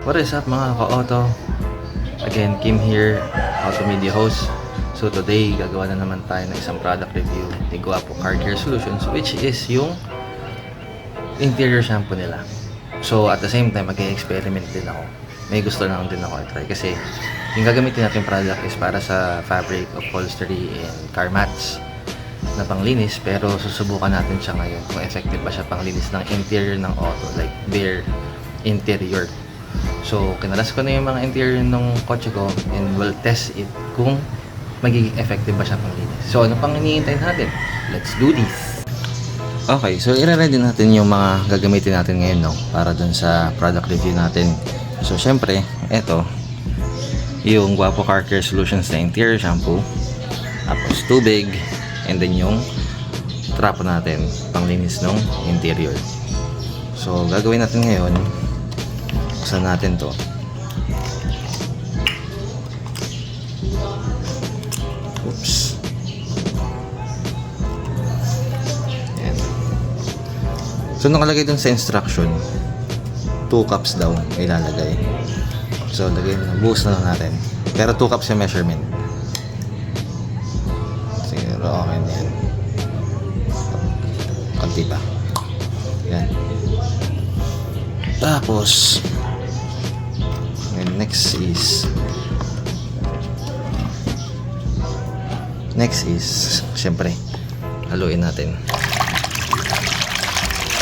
What is up mga ka-auto? Again, Kim here, Auto Media host. So today, gagawa na naman tayo ng isang product review ni Guapo Car Care Solutions, which is yung interior shampoo nila. So at the same time, mag-experiment din ako. May gusto lang din ako i-try kasi yung gagamitin natin product is para sa fabric, upholstery, and car mats na panglinis, pero susubukan natin siya ngayon kung effective ba siya panglinis ng interior ng auto, like their interior. So, kinalas ko na yung mga interior ng kotse ko and we'll test it kung magiging effective ba siya panglinis. So, ano pang hinihintay natin? Let's do this! Okay, so i-ready natin yung mga gagamitin natin ngayon, no? Para dun sa product review natin. So, syempre, eto yung Guapo Car Care Solutions na interior shampoo, tapos tubig, and then yung trapo natin panglinis ng interior. So, gagawin natin ngayon, buksan natin to. Oops. Ayan. So nakalagay dun sa instruction 2 cups daw ilalagay. So buhos na lang natin, pero 2 cups yung measurement. Siguro okay na yan. Kunti pa. Yan. Tapos next is syempre haluin natin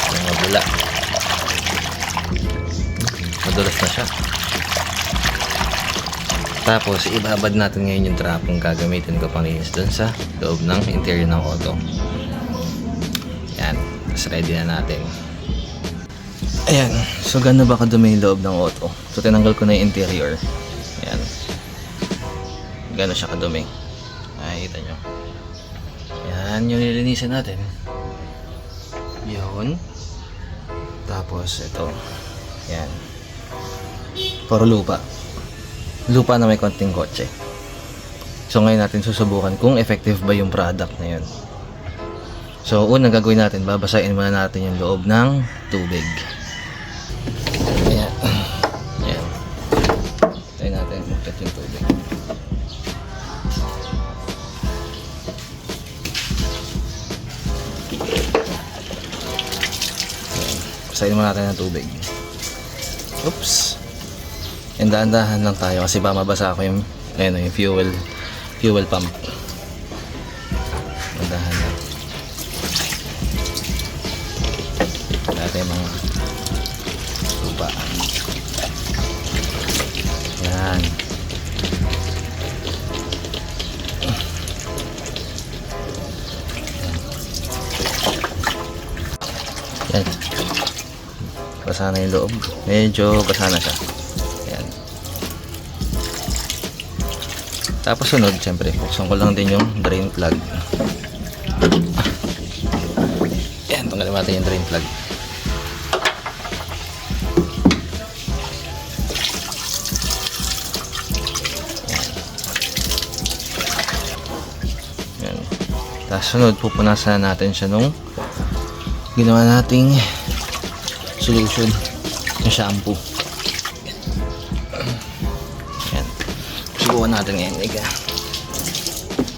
yung mabula. Madulas na siya. Tapos ibabad natin ngayon yung trapong gagamitin ko panglinis dun sa loob ng interior ng auto. Yan, tapos ready na natin. Ayan, so gano'n ba kadumi yung loob ng auto? So tinanggal ko na yung interior. Ayan, gano'n siya kadumi. Nakikita nyo. Ayan yung nilinisan natin. Yun. Tapos ito. Ayan, puro lupa. Lupa na may konting kotse. So ngayon natin susubukan kung effective ba yung product na yun. So unang gagawin natin, babasahin muna natin yung loob ng tubig. Ayan. Ayan. Tayo natin magkat yung tubig. Basahin muna natin ng tubig. Oops. And dahan-dahan lang tayo kasi ba mabasa ako yung, yung fuel pump. Dahan lang. Natin mga lupa. Yan. Yan. Basa na yung loob. Medyo basa na siya. Yan. Tapos sunod, syempre, buksan ko lang din yung drain plug. Yan, tanggalin natin yung drain plug. Yan. Tapos sunod, pupunasan natin siya nung ginawa nating solution ng shampoo. Yan. Subukan natin ngayon.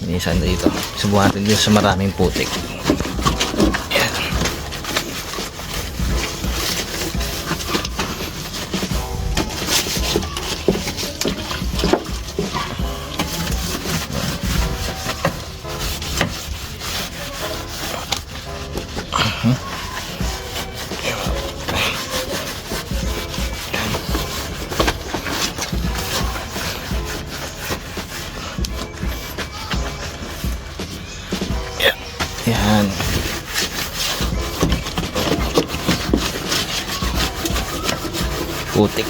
Inisan dito. Subukan natin dito sa maraming putik. Yan. Yan. Putik.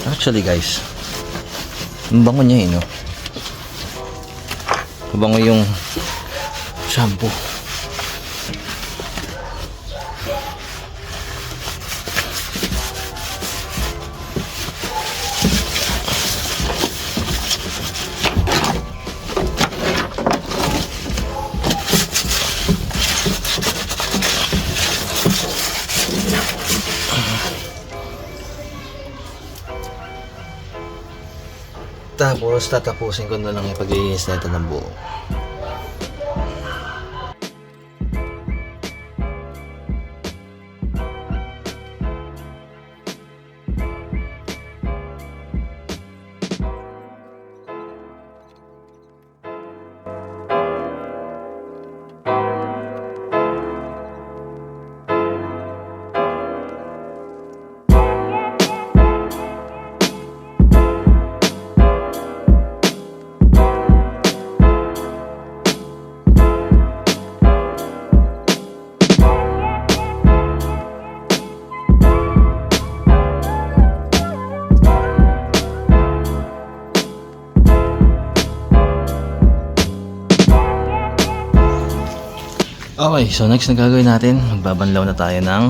Actually guys, ang bango niya no? Mabango yung shampoo. Tapos tatapusin ko na lang yung paglilinis na ito ng buo. Okay, so next na gagawin natin, magbabanlaw na tayo ng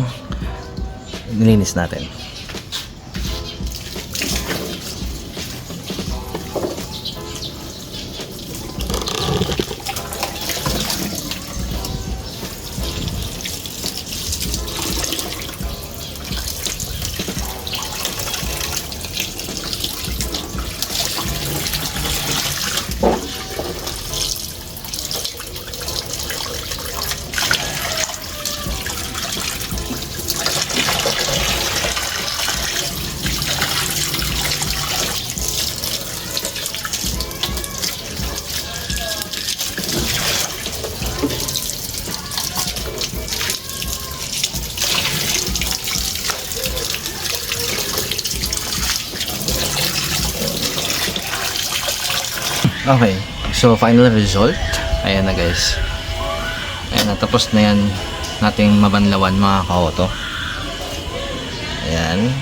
nilinis natin. Okay, so final result, ayan na guys. Ayan na, tapos na yan nating mabanlawan mga ka-auto. Ayan.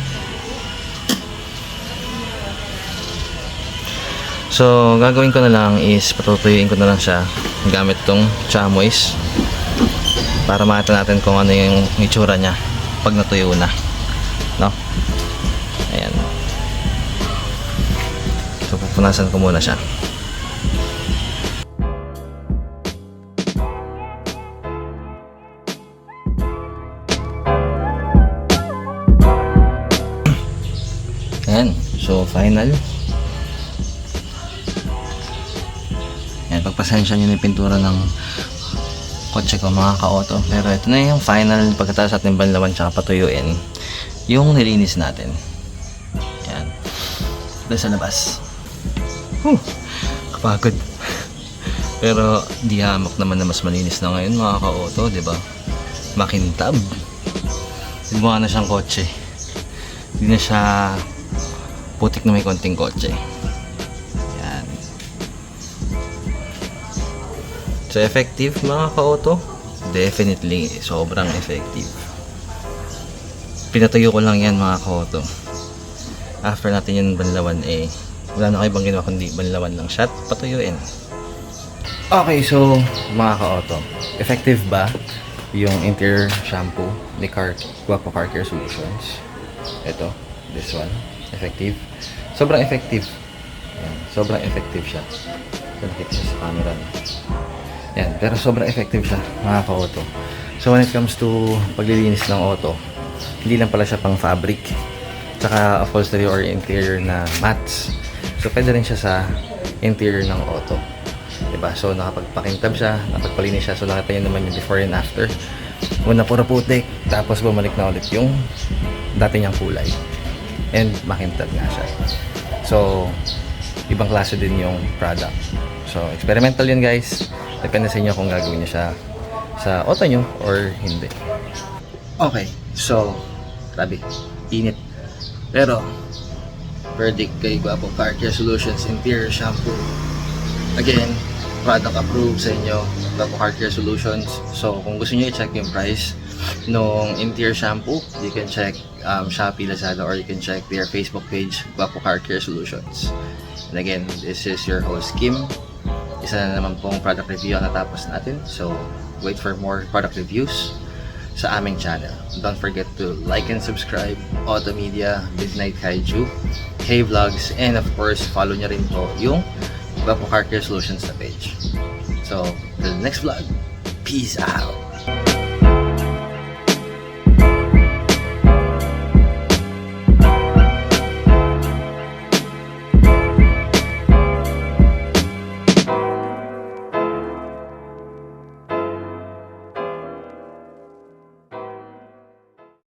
So gagawin ko na lang is patutuyuin ko na lang siya gamit tong chamois para makita natin kung ano yung itsura niya pag natuyo na, no? Ayan. So pupunasan ko muna siya. Ayan, so final. Ayan, pagpasensya nyo na yung pintura ng kotse ko mga ka-auto. Pero ito na yung final pagkatapos natin banlawan tsaka patuyuin yung nilinis natin. Ayan, doon sa labas. Kapagod. Pero di hamak naman na mas malinis na ngayon mga ka-auto, diba? Makintab. Gumawa na siyang kotse. Hindi na siya putik na may konting kotse. Yan. So effective mga ka-auto? Definitely, sobrang effective. Pinatuyo ko lang yan mga ka-auto. After natin yung banlawan wala na kayo bang ginawa kundi banlawan lang siya at patuyuin. Okay, so mga ka-auto, effective ba yung interior shampoo ni Guapo Car Care Solutions? Ito, this one. Effective. Sobrang effective. Yan. Sobrang effective siya. So, nakita siya sa camera. Yan. Pero sobrang effective siya, mga ka-auto. So, when it comes to paglilinis ng auto, hindi lang pala siya pang fabric, tsaka upholstery or interior na mats. So, pwede rin siya sa interior ng auto. Diba? So, nakapagpakintab siya, nakapagpalinis siya. So, nakita nyo naman yung before and after. Una puro putik, tapos bumalik na ulit yung dati niyang kulay. And makintab nga siya. So, ibang klase din yung product. So, experimental yun guys. Depende sa inyo kung gagawin niyo siya sa auto nyo or hindi. Okay, so, grabe, init. Pero, verdict kay Guapo Car Care Solutions Interior Shampoo. Again, product approved sa inyo, Guapo Car Care Solutions. So, kung gusto niyo i-check yung price nung interior shampoo, you can check Shopee, Lazada, or you can check their Facebook page, Guapo Car Care Solutions. And again, this is your host, Kim. Isa na naman pong product review ang natapos natin. So, wait for more product reviews sa aming channel. Don't forget to like and subscribe, Auto Media, Midnight Kaiju, K-Vlogs, and of course, follow nyo rin po yung Guapo Car Care Solutions na page. So, till the next vlog, peace out!